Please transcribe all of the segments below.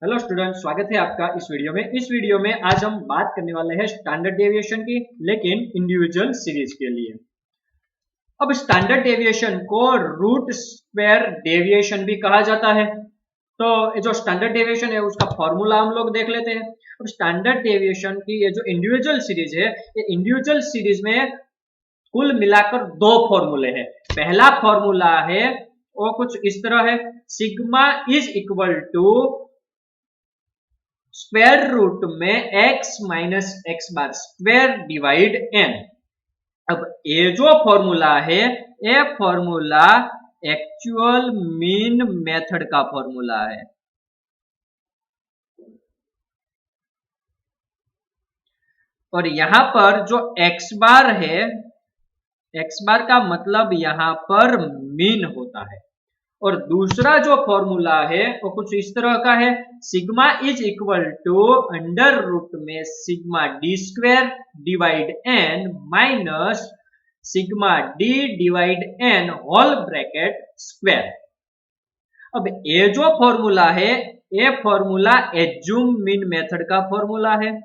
Hello student, स्वागत है आपका इस वीडियो में। इस वीडियो में आज हम बात करने वाले हैं स्टैंडर्ड डेविएशन की, लेकिन इंडिविजुअल सीरीज के लिए। अब स्टैंडर्ड डेविएशन को रूट स्क्वायर डेविएशन भी कहा जाता है। तो ये जो स्टैंडर्ड डेविएशन है उसका फॉर्मूला हम लोग देख लेते हैं। अब स्टैंडर्ड डेविएशन की ये जो इंडिविजुअल सीरीज है, ये इंडिविजुअल सीरीज में कुल मिलाकर दो फॉर्मूले हैं। पहला फॉर्मूला है वो कुछ इस तरह है, sigma is equal to square root में x minus x bar square divide n। अब ये जो फॉर्मूला है, ये फॉर्मूला एक्चुअल मीन मेथड का फॉर्मूला है। और यहां पर जो x बार है, x बार का मतलब यहां पर मीन होता है। और दूसरा जो फॉर्मूला है वो कुछ इस तरह का है, sigma is equal to under root में sigma d square divide n minus sigma d divide n whole bracket square. अब ये जो फॉर्मूला है, ये फॉर्मूला एज्यूम मीन मेथड का फॉर्मूला है।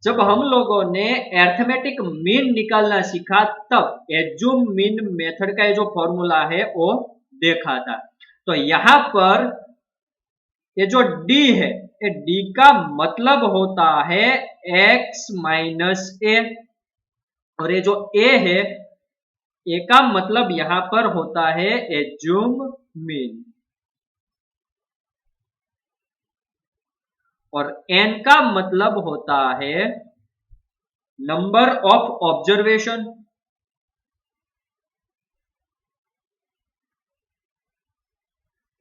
जब हम लोगों ने अरिथमेटिक मीन निकालना सीखा तब एज्यूम मीन मेथड का जो फॉर्मूला है वो देखा था। तो यहां पर ये जो डी है, ये डी का मतलब होता है x माइनस ए। और ये जो ए है, ए का मतलब यहां पर होता है एज्यूम मीन। और n का मतलब होता है नंबर ऑफ ऑब्जर्वेशन।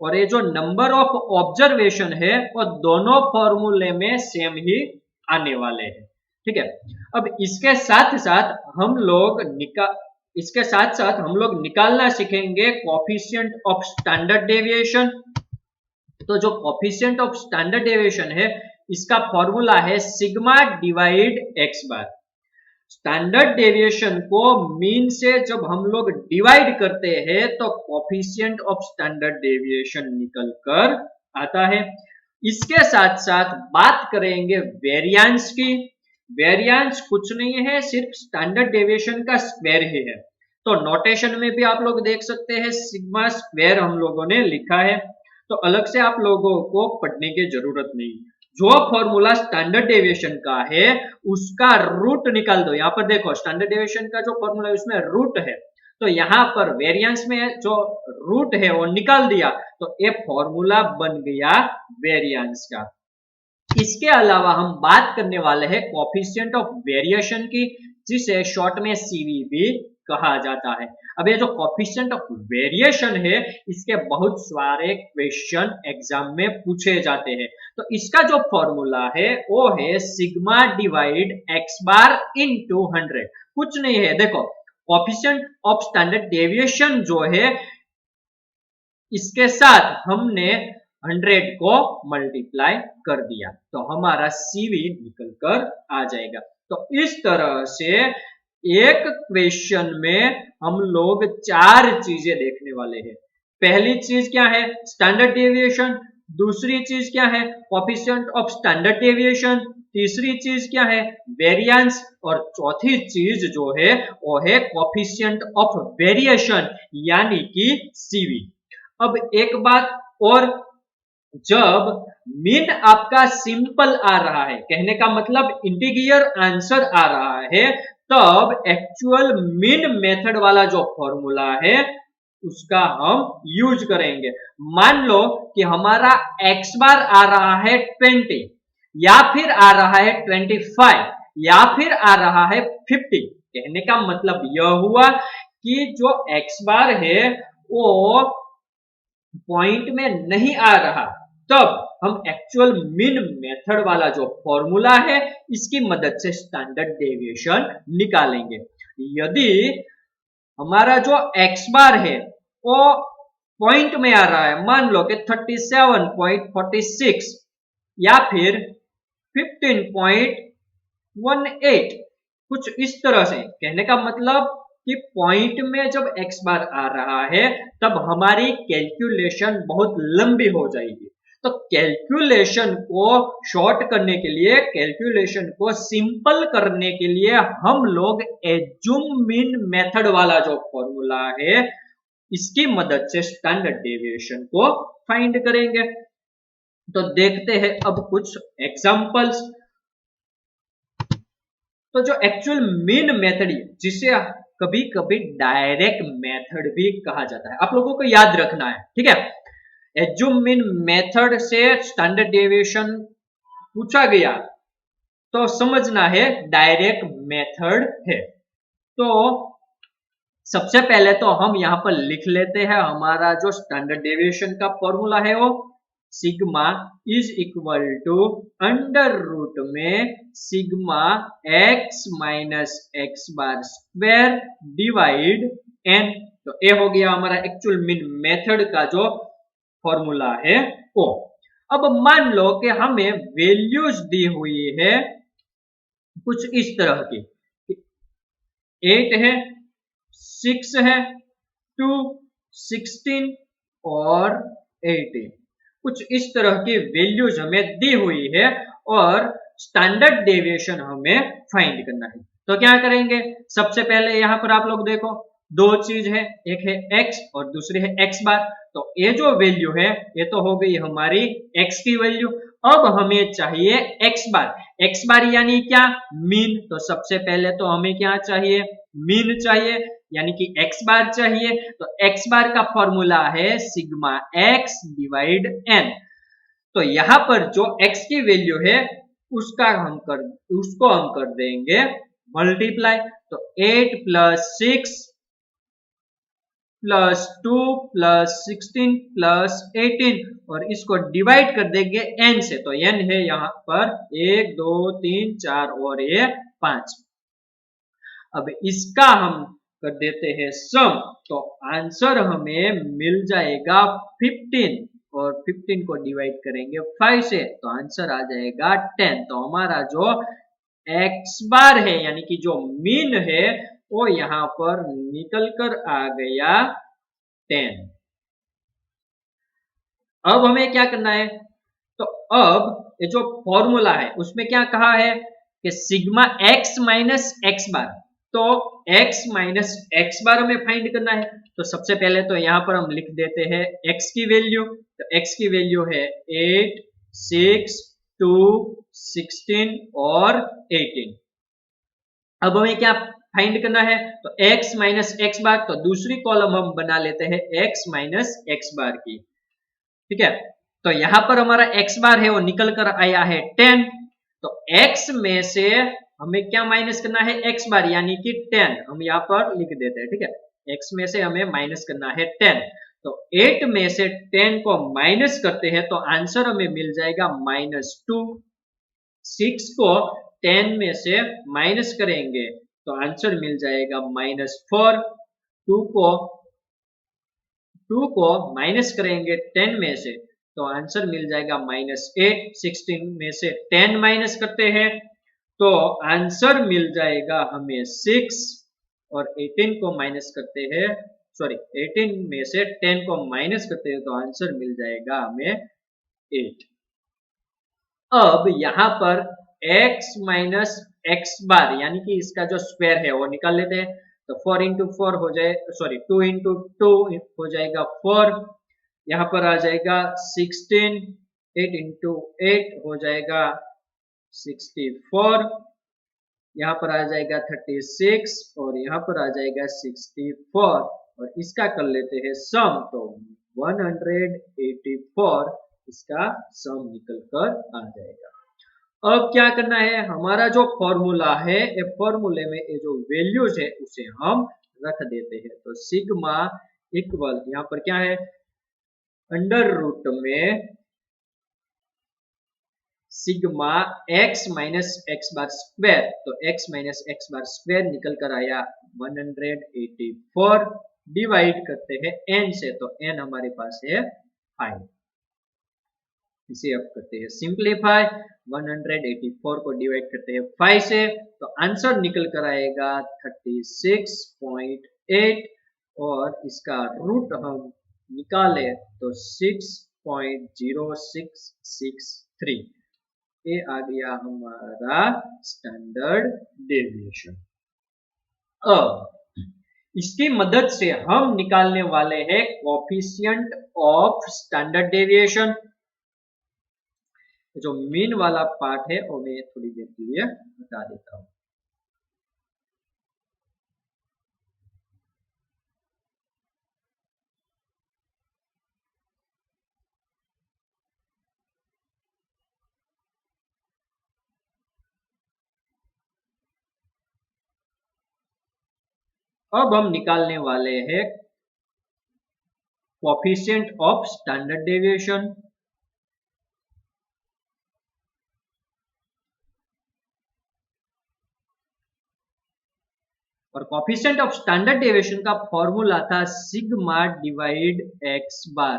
और ये जो नंबर ऑफ ऑब्जर्वेशन है वो दोनों फॉर्मूले में सेम ही आने वाले हैं। ठीक है। अब इसके साथ साथ हम लोग निकालना सीखेंगे कोफिशिएंट ऑफ स्टैंडर्ड डेविएशन। तो जो कोफिशिएंट ऑफ स्टैंडर्ड डेविएशन है, इसका फॉर्मूला है सिग्मा डिवाइड एक्स बार। स्टैंडर्ड डेविएशन को मीन से जब हम लोग डिवाइड करते हैं तो कोफिशिएंट ऑफ स्टैंडर्ड डेविएशन निकल कर आता है। इसके साथ साथ बात करेंगे वेरिएंस की। वेरिएंस कुछ नहीं है, सिर्फ स्टैंडर्ड डेविएशन का स्क्वायर ही है। तो नोटेशन में भी आप लोग देख सकते हैं, सिग्मा स्क्वायर हम लोगों ने लिखा है, तो अलग से आप लोगों को पढ़ने की जरूरत नहीं। जो फॉर्मूला स्टैंडर्ड डेविएशन का है उसका रूट निकाल दो। यहां पर देखो, स्टैंडर्ड डेविएशन का जो फॉर्मूला है उसमें रूट है, तो यहां पर वेरिएंस में जो रूट है वो निकाल दिया, तो ये फॉर्मूला बन गया वेरिएंस का। इसके अलावा हम बात करने वाले हैं कोफिशिएंट ऑफ वेरिएशन की, जिसे शॉर्ट में सीवी भी कहा जाता है। अब ये जो कोफिशिएंट ऑफ वेरिएशन है, इसके बहुत सारे क्वेश्चन एग्जाम में पूछे जाते हैं। तो इसका जो फॉर्मूला है वो है sigma divide x bar into 100। कुछ नहीं है, देखो कोफिशिएंट ऑफ स्टैंडर्ड डेविएशन जो है, इसके साथ हमने 100 को मल्टीप्लाई कर दिया तो हमारा सीवी निकल कर आ जाएगा। तो इस तरह से एक क्वेश्चन में हम लोग चार चीजें देखने वाले हैं। पहली चीज क्या है, स्टैंडर्ड डेविएशन। दूसरी चीज क्या है, कोफिशिएंट ऑफ स्टैंडर्ड डेविएशन। तीसरी चीज क्या है, वेरिएंस। और चौथी चीज जो है वो है कोफिशिएंट ऑफ वेरिएशन, यानी कि सीवी। अब एक बात और, जब मीन आपका सिंपल आ रहा है, कहने का मतलब इंटीजर आंसर आ रहा है, तब एक्चुअल मीन मेथड वाला जो फॉर्मूला है उसका हम यूज करेंगे। मान लो कि हमारा एक्स बार आ रहा है 20, या फिर आ रहा है 25, या फिर आ रहा है 50। कहने का मतलब यह हुआ कि जो एक्स बार है वो पॉइंट में नहीं आ रहा, तब हम एक्चुअल मीन मेथड वाला जो फॉर्मूला है इसकी मदद से स्टैंडर्ड डेविएशन निकालेंगे। यदि हमारा जो एक्स बार है वो पॉइंट में आ रहा है, मान लो कि 37.46 या फिर 15.18, कुछ इस तरह से, कहने का मतलब कि पॉइंट में जब x बार आ रहा है तब हमारी कैलकुलेशन बहुत लंबी हो जाएगी। तो कैलकुलेशन को शॉर्ट करने के लिए, कैलकुलेशन को सिंपल करने के लिए हम लोग एज्यूम मीन मेथड वाला जो फॉर्मूला है इसकी मदद से स्टैंडर्ड डेविएशन को फाइंड करेंगे। तो देखते हैं अब कुछ एग्जांपल्स। तो जो एक्चुअल मीन मेथड जिसे कभी कभी डायरेक्ट मेथड भी कहा जाता है, आप लोगों को याद रखना है, ठीक है। एज्यूम मीन मेथड से स्टैंडर्ड डेविएशन पूछा गया तो समझना है डायरेक्ट मेथड है। तो सबसे पहले तो हम यहां पर लिख लेते हैं हमारा जो स्टैंडर्ड डेविएशन का फॉर्मूला है वो sigma is equal to under root में sigma x minus x bar square divide n. तो ये हो गया हमारा एक्चुअल मीन मेथड का जो फॉर्मूला है वो। अब मान लो कि हमें वैल्यूज दी हुई है कुछ इस तरह की, 8 है, 6 है, 2, 16 और 18, कुछ इस तरह की वैल्यूज हमें दी हुई है और स्टैंडर्ड डेविएशन हमें फाइंड करना है। तो क्या करेंगे, सबसे पहले यहां पर आप लोग देखो दो चीज है, एक है x और दूसरी है x बार। तो ये जो वैल्यू है ये तो हो गई हमारी x की वैल्यू। अब हमें चाहिए x बार यानी क्या, मीन। तो सबसे पहले तो हमें क्या चाहिए, मीन चाहिए, यानी कि x बार चाहिए। तो x बार का फॉर्मूला है सिग्मा x डिवाइड n। तो यहां पर जो x की वैल्यू है उसको हम कर देंगे मल्टीप्लाई। तो 8 प्लस 6 प्लस 2 प्लस 16 प्लस 18 और इसको डिवाइड कर देंगे n से। तो n है यहां पर 1 2 3 4 और ये 5। अब इसका हम कर देते हैं सम। तो आंसर हमें मिल जाएगा 15 और 15 को डिवाइड करेंगे 5 से तो आंसर आ जाएगा 10। तो हमारा जो x बार है यानी कि जो मीन है वो यहां पर निकल कर आ गया 10। अब हमें क्या करना है, तो अब ये जो फॉर्मूला है उसमें क्या कहा है कि सिग्मा x माइनस एक्स बार। तो x माइनस एक्स बार हमें फाइंड करना है। तो सबसे पहले तो यहां पर हम लिख देते हैं x की वैल्यू। तो x की वैल्यू है 8 6 2 16 और 18। अब हमें क्या फाइंड करना है, तो x माइनस एक्स बार। तो दूसरी कॉलम हम बना लेते हैं x माइनस एक्स बार की, ठीक है। तो यहां पर हमारा x बार है वो निकल कर आया है 10। तो x में से हमें क्या माइनस करना है, x बार यानी कि 10 हम यहां पर लिख देते हैं, ठीक है। x में से हमें माइनस करना है 10। तो 8 में से 10 को माइनस करते हैं तो आंसर हमें मिल जाएगा -2। 6 को 10 में से माइनस करेंगे तो आंसर मिल जाएगा -4। 2 को माइनस करेंगे 10 में से तो आंसर मिल जाएगा -8। 16 में से 10 माइनस करते हैं तो आंसर मिल जाएगा हमें 6 और 18 को माइनस करते हैं, सॉरी 18 में से 10 को माइनस करते हैं तो आंसर मिल जाएगा हमें 8। अब यहाँ पर x माइनस एक्स बार यानी कि इसका जो स्क्वायर है वो निकाल लेते हैं। तो 4 इंटू 4 हो जाए, सॉरी 2 इंटू 2 हो जाएगा 4। यहाँ पर आ जाएगा 16। 8 इंटू 8 हो जाएगा 64। यहाँ पर आ जाएगा 36 और यहाँ पर आ जाएगा 64 और इसका कर लेते हैं सम। तो 184 इसका सम निकल कर आ जाएगा। अब क्या करना है, हमारा जो फॉर्मूला है ये फॉर्मूले में ये जो वैल्यूज है उसे हम रख देते हैं। तो सिग्मा इक्वल यहाँ पर क्या है, अंडर रूट में sigma x minus x bar square. तो x minus x bar square निकल कर आया 184 डिवाइड करते हैं n से। तो n हमारे पास है 5। इसे अब करते हैं सिंप्लीफाई। 184 को डिवाइड करते हैं 5 से, तो आंसर निकल कर आएगा 36.8 और इसका रूट हम निकाले तो 6.0663। ये आ गया हमारा स्टैंडर्ड डेविएशन। अब इसकी मदद से हम निकालने वाले हैं कोफिशिएंट ऑफ स्टैंडर्ड डेविएशन। जो मीन वाला पार्ट है वो मैं थोड़ी देर के लिए हटा देता हूं। अब हम निकालने वाले हैं कोफिशिएंट ऑफ स्टैंडर्ड डेविएशन। और कोफिशिएंट ऑफ स्टैंडर्ड डेविएशन का फॉर्मूला था सिग्मा डिवाइड एक्स बार।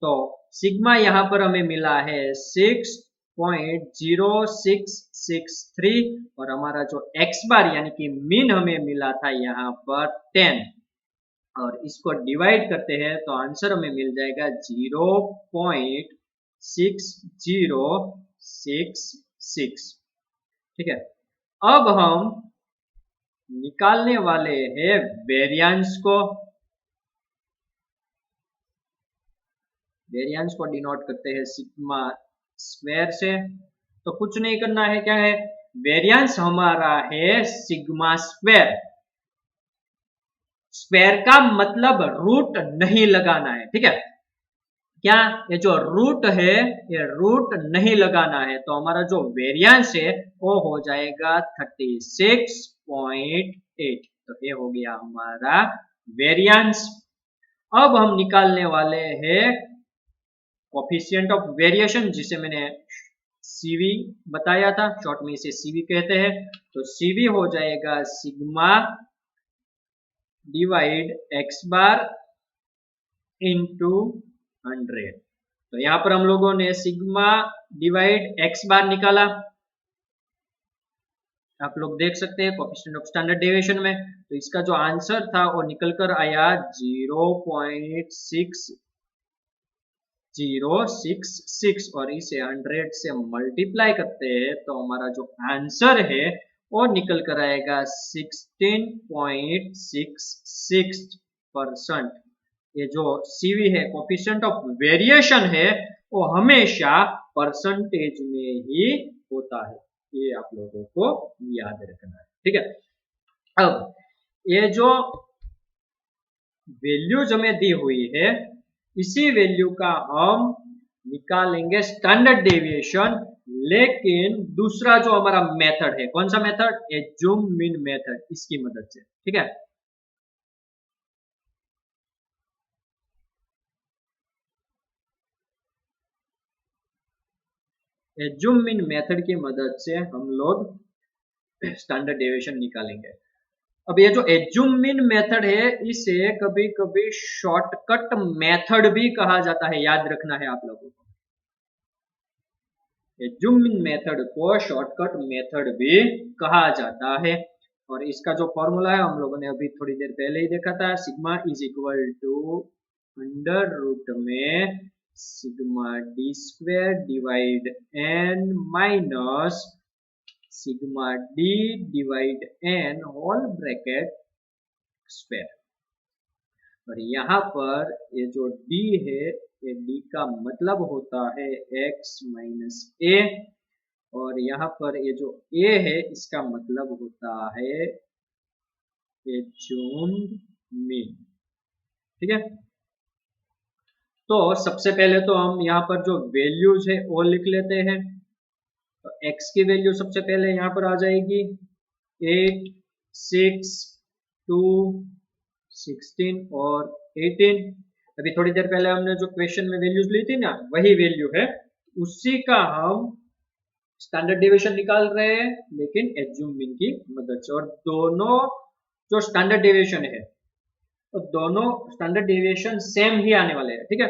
तो सिग्मा यहां पर हमें मिला है 6.0663 और हमारा जो एक्स बार यानी कि मीन हमें मिला था यहां पर 10 और इसको डिवाइड करते हैं तो आंसर हमें मिल जाएगा 0.6066। ठीक है, अब हम निकालने वाले हैं वेरिएंस को। वेरिएंस को डिनोट करते हैं सिग्मा स्क्वायर से। तो कुछ नहीं करना है, क्या है, वेरिएंस हमारा है सिग्मा स्क्वायर। स्क्वायर का मतलब रूट नहीं लगाना है, ठीक है। क्या ये जो रूट है ये रूट नहीं लगाना है, तो हमारा जो वेरिएंस है वो हो जाएगा 36.8। तो ये हो गया हमारा वेरिएंस। अब हम निकालने वाले हैं कोफिशिएंट ऑफ वेरिएशन, जिसे मैंने सीवी बताया था, शॉर्ट में इसे सीवी कहते हैं। तो सीवी हो जाएगा sigma divide x bar into 100। तो यहां पर हम लोगों ने सिग्मा डिवाइड एक्स बार निकाला, आप लोग देख सकते हैं कोफिशिएंट ऑफ स्टैंडर्ड डेविएशन में। तो इसका जो आंसर था वो निकल कर आया 0.6066 और इसे 100 से मल्टीप्लाई करते हैं तो हमारा जो आंसर है वो निकल कर आएगा 16.66%। ये जो सीवी है कोफिशिएंट ऑफ वेरिएशन है वो हमेशा परसेंटेज में ही होता है, ये आप लोगों को याद रखना है, ठीक है। अब ये जो वैल्यूज हमें दी हुई है इसी वैल्यू का हम निकालेंगे स्टैंडर्ड डेविएशन, लेकिन दूसरा जो हमारा मेथड है, कौन सा मेथड, एज्यूम मीन मेथड, इसकी मदद से, ठीक है। एज्यूम मीन मेथड की मदद से हम लोग स्टैंडर्ड डेविएशन निकालेंगे। अब ये जो एज्यूम मीन मेथड है इसे कभी कभी शॉर्टकट मेथड भी कहा जाता है, याद रखना है आप लोगों को। एज्यूम मीन मेथड को शॉर्टकट मेथड भी कहा जाता है और इसका जो फॉर्मूला है हम लोगों ने अभी थोड़ी देर पहले ही देखा था, sigma is equal to under root में sigma d square divide n minus sigma d divide n whole bracket square. और यहाँ पर ये जो डी है ये डी का मतलब होता है x माइनस ए और यहाँ पर ये जो a है इसका मतलब होता है एज्यूम्ड मीन, ठीक है। तो सबसे पहले तो हम यहाँ पर जो वैल्यूज है वो लिख लेते हैं। तो x की वैल्यू सबसे पहले यहाँ पर आ जाएगी 8, 6, 2, 16 और 18। अभी थोड़ी देर पहले हमने जो क्वेश्चन में वैल्यूज ली थी ना वही वैल्यू है, उसी का हम स्टैंडर्ड डेविएशन निकाल रहे हैं लेकिन एज्यूम मीन की मदद से। और दोनों जो स्टैंडर्ड डेविएशन है तो दोनों स्टैंडर्ड डेविएशन सेम ही आने वाले हैं, ठीक है।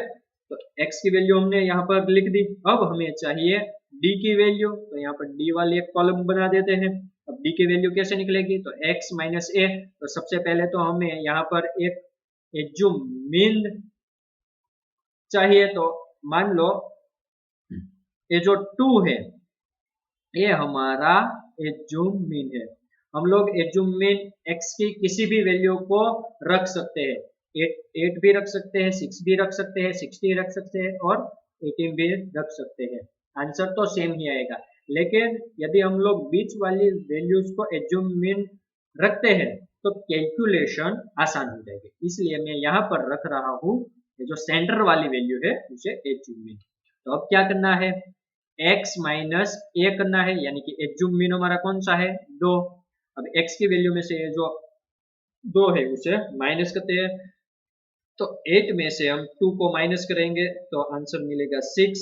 तो x की वैल्यू हमने यहाँ पर लिख दी। अब हमें चाहिए d की वैल्यू, तो यहाँ पर d वाली एक कॉलम बना देते हैं। अब d की वैल्यू कैसे निकलेगी, तो x माइनस a। तो सबसे पहले तो हमें यहाँ पर एक एज्यूम मीन चाहिए। तो मान लो ये जो 2 है ये हमारा एज्यूम मीन है। हम लोग एज्यूम मीन x की किसी भी वैल्यू को रख सकते हैं। 8 भी रख सकते हैं, 6 भी रख सकते हैं, 60 रख सकते हैं और 18 भी रख सकते हैं। आंसर तो सेम ही आएगा। लेकिन यदि हम लोग बीच वाली वैल्यूज को एज्यूम मीन रखते हैं तो कैलकुलेशन आसान हो जाएगी। इसलिए मैं यहाँ पर रख रहा हूँ जो सेंटर वाली वैल्यू है उसे एज्यूम मीन। तो अब क्या करना है, x माइनस ए करना है, यानी कि एज्यूम मीन हमारा कौन सा है, 2। अब x की वैल्यू में से जो 2 है उसे माइनस करते हैं। तो 8 में से हम 2 को माइनस करेंगे तो आंसर मिलेगा 6।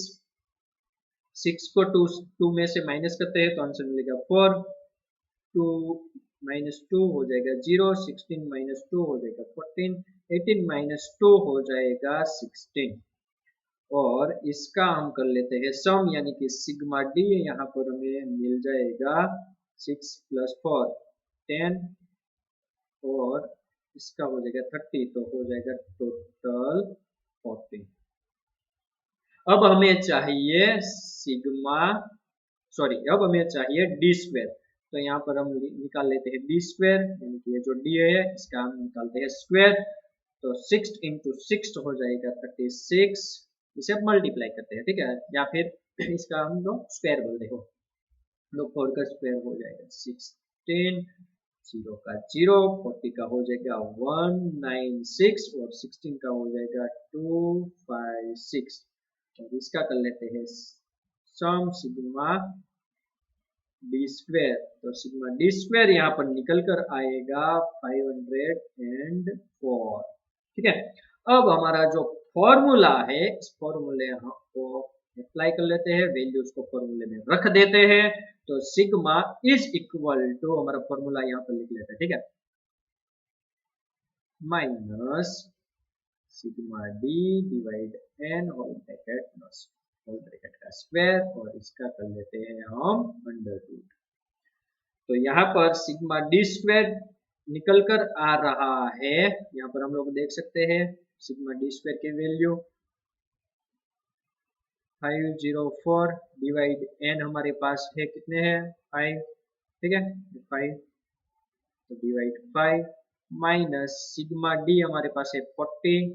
6 को 2 में से माइनस करते हैं तो आंसर मिलेगा 4। 2 माइनस 2 हो जाएगा 0। 16 माइनस 2 हो जाएगा 14। 18 माइनस 2 हो जाएगा 16। और इसका हम कर लेते हैं सम, यानी कि सिग्मा डी यहाँ पर हमें मिल जाएगा 6 प्लस 4 10 और इसका हो जाएगा 30, तो हो जाएगा टोटल 40। अब हमें चाहिए सिग्मा अब हमें चाहिए डी स्क्वायर। तो यहाँ पर हम निकाल लेते हैं डी स्क्वायर, यानी कि ये जो डी है इसका हम निकालते हैं स्क्वायर। तो 6 इंटू 6 हो जाएगा 36। इसे अब मल्टीप्लाई करते हैं, ठीक है, या फिर इसका हम लोग स्क्वायर बोल रहे हो, लोग 4 का स्क्वायर हो जाएगा 16। 0 का 0, 40 का हो जाएगा 196 और 16 का हो जाएगा 256। और इसका कर लेते हैं सम सिग्मा डी स्क्वायर। तो सिग्मा डी स्क्वायर यहाँ पर निकल कर आएगा 504। ठीक है, अब हमारा जो फॉर्मूला है इस फॉर्मूले को अप्लाई कर लेते हैं, वैल्यूज को फॉर्मूले में रख देते हैं। तो सिग्मा इज इक्वल टू, हमारा फॉर्मूला यहाँ पर लिख लेते हैं, ठीक है, minus sigma d divide n whole bracket का स्क्वायर और इसका कर लेते हैं हम अंडर रूट। तो यहाँ पर सिग्मा डी स्क्वायर निकल कर आ रहा है, यहाँ पर हम लोग देख सकते हैं सिग्मा डी स्क्वायर की वैल्यू 504 डिवाइड एन हमारे पास है कितने हैं 5, ठीक है 5, तो डिवाइड 5 माइनस सिग्मा डी हमारे पास है 40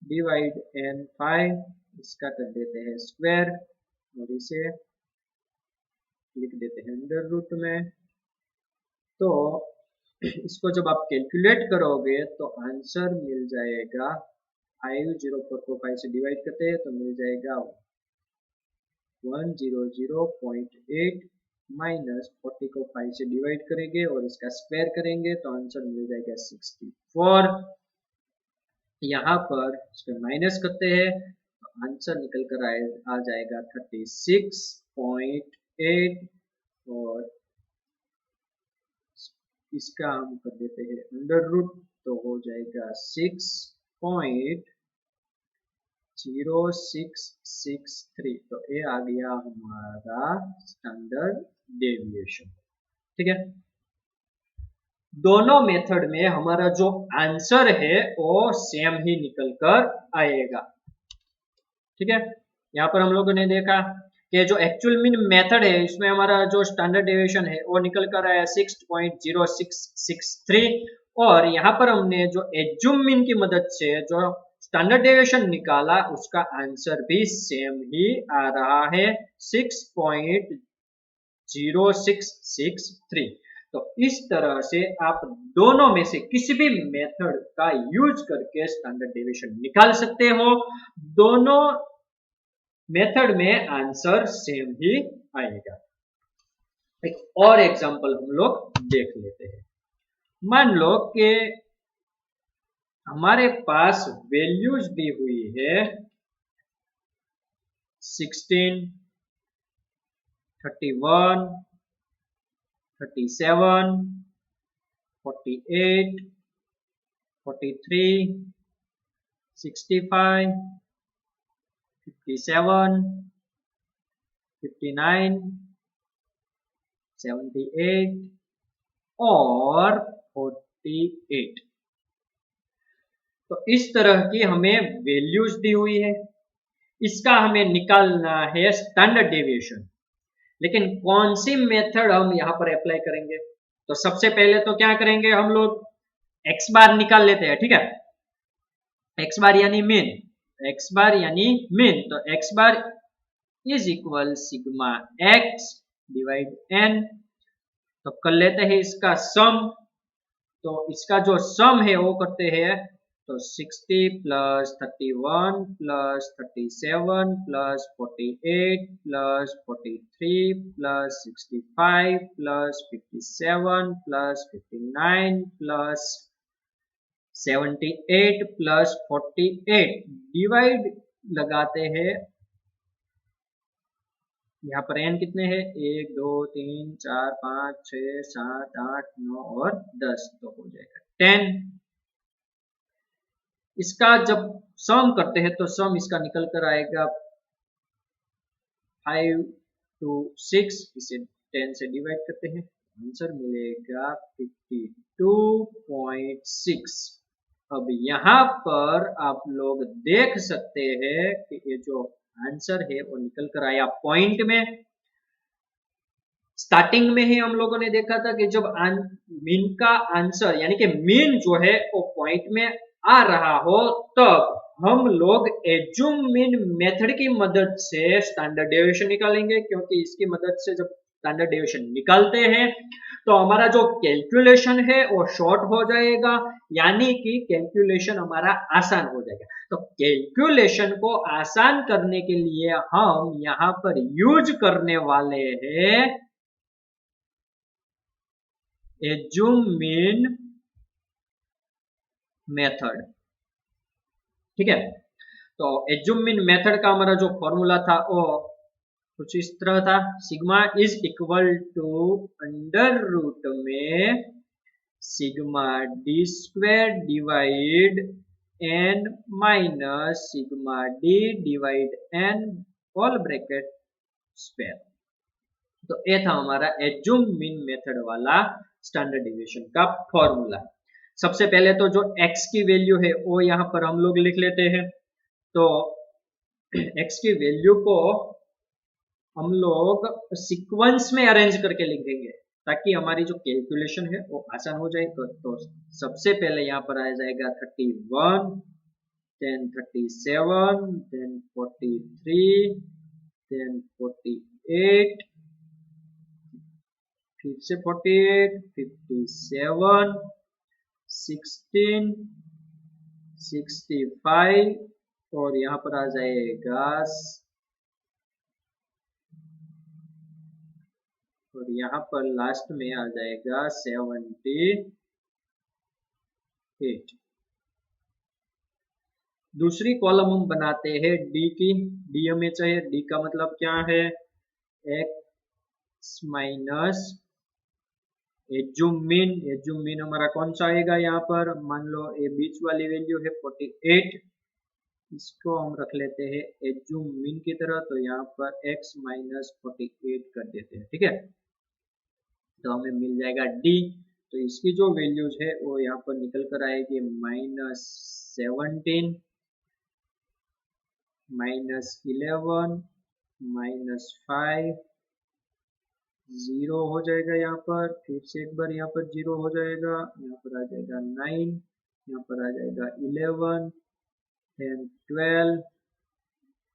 डिवाइड एन 5, इसका कर देते हैं स्क्वायर और इसे लिख देते हैं अंडर रूट में। तो इसको जब आप कैलकुलेट करोगे तो आंसर मिल जाएगा 504 को 5 से डिवाइड करते हैं तो मिल जाएगा 100.8 माइनस 40 को 5 से डिवाइड करेंगे और इसका स्क्वायर करेंगे तो आंसर मिल जाएगा 64। यहाँ पर इसको माइनस करते हैं तो आंसर निकल कर आ जाएगा 36.8 और इसका हम कर देते हैं अंडर रूट तो हो जाएगा 6.0663। तो ये आ गया हमारा स्टैंडर्ड डेविएशन। ठीक है, दोनों मेथड में हमारा जो आंसर है वो सेम ही निकल कर आएगा। ठीक है, यहाँ पर हम लोगों ने देखा कि जो एक्चुअल मीन मेथड है इसमें हमारा जो स्टैंडर्ड डेविएशन है वो निकल कर आया 6.0663 और यहाँ पर हमने जो एज्यूम मीन की मदद से जो स्टैंडर्ड डेविएशन निकाला उसका आंसर भी सेम ही आ रहा है 6.0663। तो इस तरह से आप दोनों में से किसी भी मेथड का यूज करके स्टैंडर्ड डेविएशन निकाल सकते हो। दोनों मेथड में आंसर सेम ही आएगा। एक और एग्जांपल हम लोग देख लेते हैं। मान लो कि हमारे पास वैल्यूज दी हुई है 16, 31, 37, 48, 43, 65, 57, 59, 78 और 48। तो इस तरह की हमें वैल्यूज दी हुई है, इसका हमें निकालना है स्टैंडर्ड डेविएशन। लेकिन कौन सी मेथड हम यहाँ पर अप्लाई करेंगे? तो सबसे पहले तो क्या करेंगे, हम लोग एक्स बार निकाल लेते हैं, ठीक है। एक्स बार यानी मीन, एक्स बार यानी मीन, तो x bar is equal sigma x divide n. तो कर लेते हैं इसका सम। तो इसका जो सम है वो करते हैं, तो 60 plus 31 plus 37 plus 48 plus 43 plus 65 plus 57 plus 59 plus 78 plus 48 divide लगाते हैं। यहाँ पर एन कितने हैं, 1 2 3 4 5 6 7 8 9 और 10, तो हो जाएगा 10। इसका जब सम करते हैं तो सम इसका निकल कर आएगा 5 to 6, इसे 10 से डिवाइड करते हैं, आंसर मिलेगा 52.6। अब यहाँ पर आप लोग देख सकते हैं कि ये जो आंसर है वो निकल कर आया पॉइंट में। स्टार्टिंग में ही हम लोगों ने देखा था कि जब मीन का आंसर यानी कि मीन जो है वो पॉइंट में आ रहा हो, तब हम लोग एज्यूम मीन मेथड की मदद से स्टैंडर्ड डेविएशन निकालेंगे, क्योंकि इसकी मदद से जब स्टैंडर्ड डेविएशन निकालते हैं तो हमारा जो कैलकुलेशन है वो शॉर्ट हो जाएगा, यानी कि कैलकुलेशन हमारा आसान हो जाएगा। तो कैलकुलेशन को आसान करने के लिए हम यहाँ पर यूज करने वाले हैं एज्यूम मीन मेथड, ठीक है। तो एज्यूम मीन मेथड का हमारा जो फॉर्मूला था वो कुछ इस तरह था, sigma is equal to under root में sigma d square divide n minus sigma d divide n whole bracket square. तो ये था हमारा एज्यूम मीन मेथड वाला स्टैंडर्ड डेविएशन का फॉर्मूला। सबसे पहले तो जो x की वैल्यू है वो यहाँ पर हम लोग लिख लेते हैं। तो x की वैल्यू को हम लोग सीक्वेंस में अरेंज करके लिखेंगे ताकि हमारी जो कैलकुलेशन है वो आसान हो जाए। तो सबसे पहले यहाँ पर आ जाएगा 31, then 37, then 43, then 48, फिर से 48, 57, 16, 65 और यहाँ पर आ जाएगा और यहाँ पर लास्ट में आ जाएगा 78। दूसरी कॉलम हम बनाते हैं डी की। डी हमें चाहिए, डी का मतलब क्या है, एक्स माइनस एज्यूम मीन हमारा कौन सा आएगा, यहाँ पर मान लो ये बीच वाली वैल्यू है 48, इसको हम रख लेते हैं एज्यूम मीन की तरह। तो यहाँ पर x माइनस 48 कर देते हैं, ठीक है। तो हमें मिल जाएगा d। तो इसकी जो वैल्यूज है वो यहाँ पर निकल कर आएगी -17, -11, -5, 0 हो जाएगा यहाँ पर, फिर से एक बार यहाँ पर 0 हो जाएगा, यहाँ पर आ जाएगा 9, यहाँ पर आ जाएगा 11, then 12,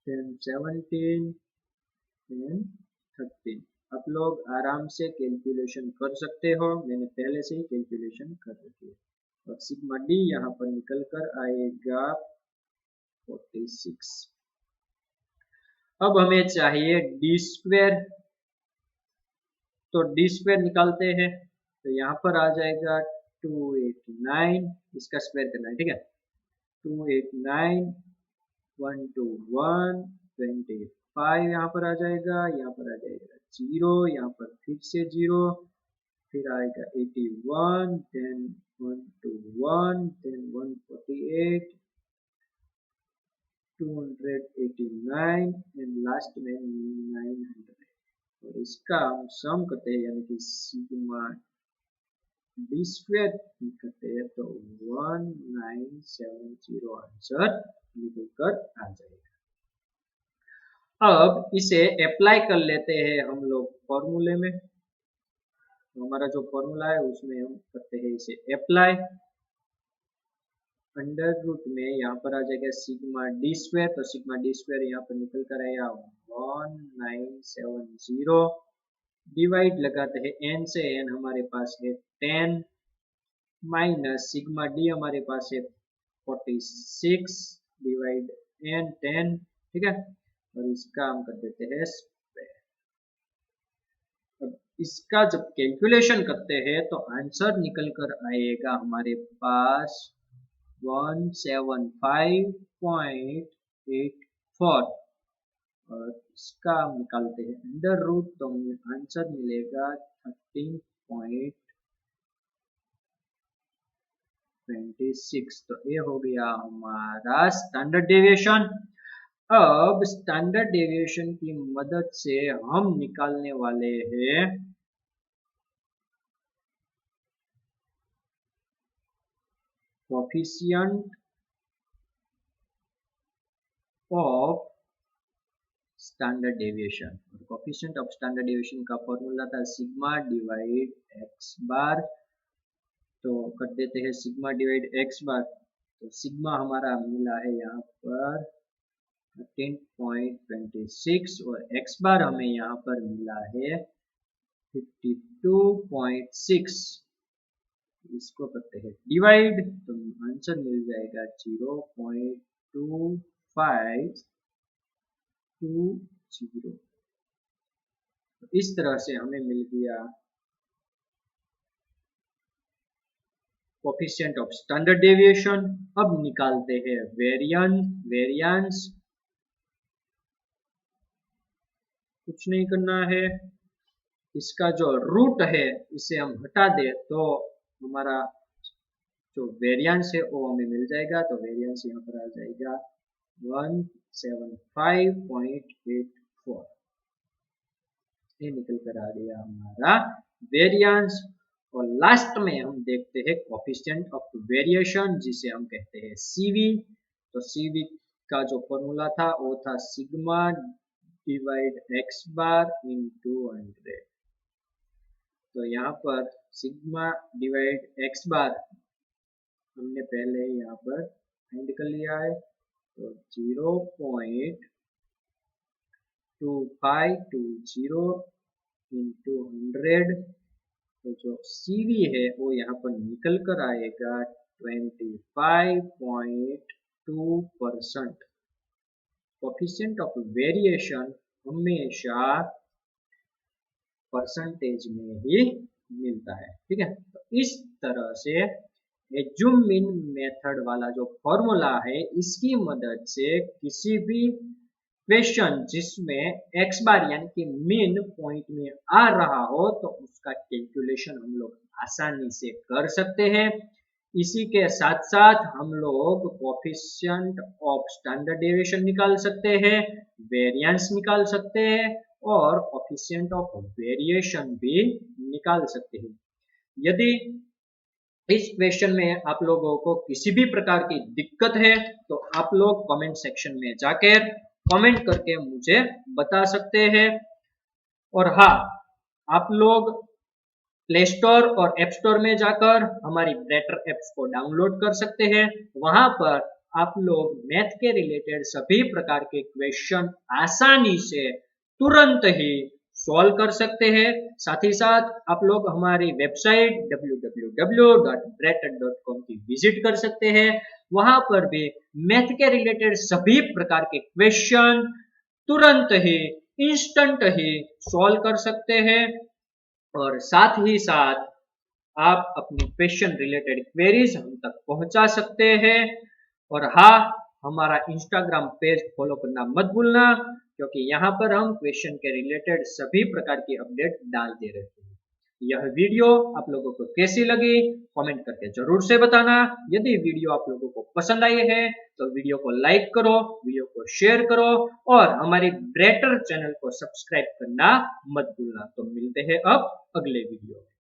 then 17, then 13। आप लोग आराम से कैलकुलेशन कर सकते हो, मैंने पहले से ही कैलकुलेशन कर रखी है। और सिग्मा डी यहाँ पर निकल कर आएगा 46। अब हमें चाहिए डी स्क्वायर। तो डी स्क्वायर निकालते हैं, तो यहाँ पर आ जाएगा 289, इसका स्क्वायर करना है, ठीक है। 289, 121, 25 यहाँ पर आ जाएगा, यहाँ पर आ जाएगा 0, यहाँ पर फिर से 0, फिर आएगा 81, then 121, then 148, 289 एंड लास्ट में 900 और इसका हम सम करते हैं यानी कि सिग्मा डी स्क्वायर करते हैं तो 1970 आंसर निकल कर आ जाएगा। अब इसे अप्लाई कर लेते हैं हम लोग फॉर्मूले में। तो हमारा जो फॉर्मूला है उसमें हम करते हैं इसे अप्लाई। अंडर रूट में यहाँ पर आ जाएगा सिग्मा डी स्क्वायर, तो सिग्मा डी स्क्वायर यहाँ पर निकल कर आया 1970 डिवाइड लगाते हैं n से, n हमारे पास है 10 माइनस सिग्मा डी हमारे पास है 46 डिवाइड n 10, ठीक है, और इसका हम कर देते हैं स्क्वायर। अब इसका जब कैलकुलेशन करते हैं तो आंसर निकल कर आएगा हमारे पास 175.84 और इसका हम निकालते हैं अंडर रूट तो आंसर मिलेगा 13.26। तो ये हो गया हमारा स्टैंडर्ड डेविएशन। अब स्टैंडर्ड डेविएशन की मदद से हम निकालने वाले हैं coefficient of standard deviation. Coefficient of standard deviation का फॉर्मूला था सिग्मा डिवाइड एक्स बार, तो कर देते हैं सिग्मा डिवाइड एक्स बार। तो सिग्मा हमारा मिला है यहाँ पर 13.26 और एक्स बार हमें यहाँ पर मिला है 52.6। इसको करते हैं डिवाइड तो आंसर मिल जाएगा 0.2520। तो इस तरह से हमें मिल गया कोफिशिएंट ऑफ स्टैंडर्ड डेविएशन। अब निकालते हैं वेरिएंस। कुछ नहीं करना है, इसका जो रूट है इसे हम हटा दे तो हमारा जो वेरिएंस है वो हमें मिल जाएगा। तो वेरिएंस यहाँ पर आ जाएगा 175.84। ये निकल कर आ गया हमारा वेरिएंस। और लास्ट में हम देखते हैं कोफिशिएंट ऑफ वेरिएशन जिसे हम कहते हैं सीवी। तो सीवी का जो फॉर्मूला था वो था sigma divide x bar into 100। तो यहाँ पर सिग्मा डिवाइड एक्स बार हमने पहले यहाँ पर फाइंड कर लिया है, तो 0.2520 इंटू 100। तो जो CV है वो यहाँ पर निकल कर आएगा 25.2%। कोफिशिएंट ऑफ वेरिएशन हमेशा परसेंटेज में ही मिलता है, ठीक है। तो इस तरह से एज्यूमिन मेथड वाला जो फॉर्मूला है इसकी मदद से किसी भी क्वेश्चन जिसमें एक्स बार यानी कि मीन पॉइंट में आ रहा हो तो उसका कैलकुलेशन हम लोग आसानी से कर सकते हैं। इसी के साथ साथ हम लोग कोफिशिएंट ऑफ स्टैंडर्ड डेविएशन निकाल सकते हैं, वेरिएंस निकाल सकते हैं और कोफिशिएंट ऑफ वेरिएशन भी निकाल सकते हैं। यदि इस क्वेश्चन में आप लोगों को किसी भी प्रकार की दिक्कत है तो आप लोग कमेंट सेक्शन में जाकर कमेंट करके मुझे बता सकते हैं। और हाँ, आप लोग प्ले स्टोर और ऐप स्टोर में जाकर हमारी ब्रेटर ऐप्स को डाउनलोड कर सकते हैं। वहां पर आप लोग मैथ के रिलेटेड सभी प्रकार के क्वेश्चन आसानी से तुरंत ही सॉल्व कर सकते हैं। साथ ही साथ आप लोग हमारी वेबसाइट www.bretter.com की विजिट कर सकते हैं। वहां पर भी मैथ के रिलेटेड सभी प्रकार के क्वेश्चन तुरंत ही इंस्टेंट ही सॉल्व कर सकते हैं और साथ ही साथ आप अपनी क्वेश्चन रिलेटेड क्वेरीज हम तक पहुंचा सकते हैं। और हाँ, हमारा इंस्टाग्राम पेज फॉलो करना मत भूलना क्योंकि यहाँ पर हम क्वेश्चन के रिलेटेड सभी प्रकार की अपडेट डालते रहते हैं। यह वीडियो आप लोगों को कैसी लगी कमेंट करके जरूर से बताना। यदि वीडियो आप लोगों को पसंद आई है तो वीडियो को लाइक करो, वीडियो को शेयर करो और हमारी ब्रेटर चैनल को सब्सक्राइब करना मत भूलना। तो मिलते हैं अब अगले वीडियो में।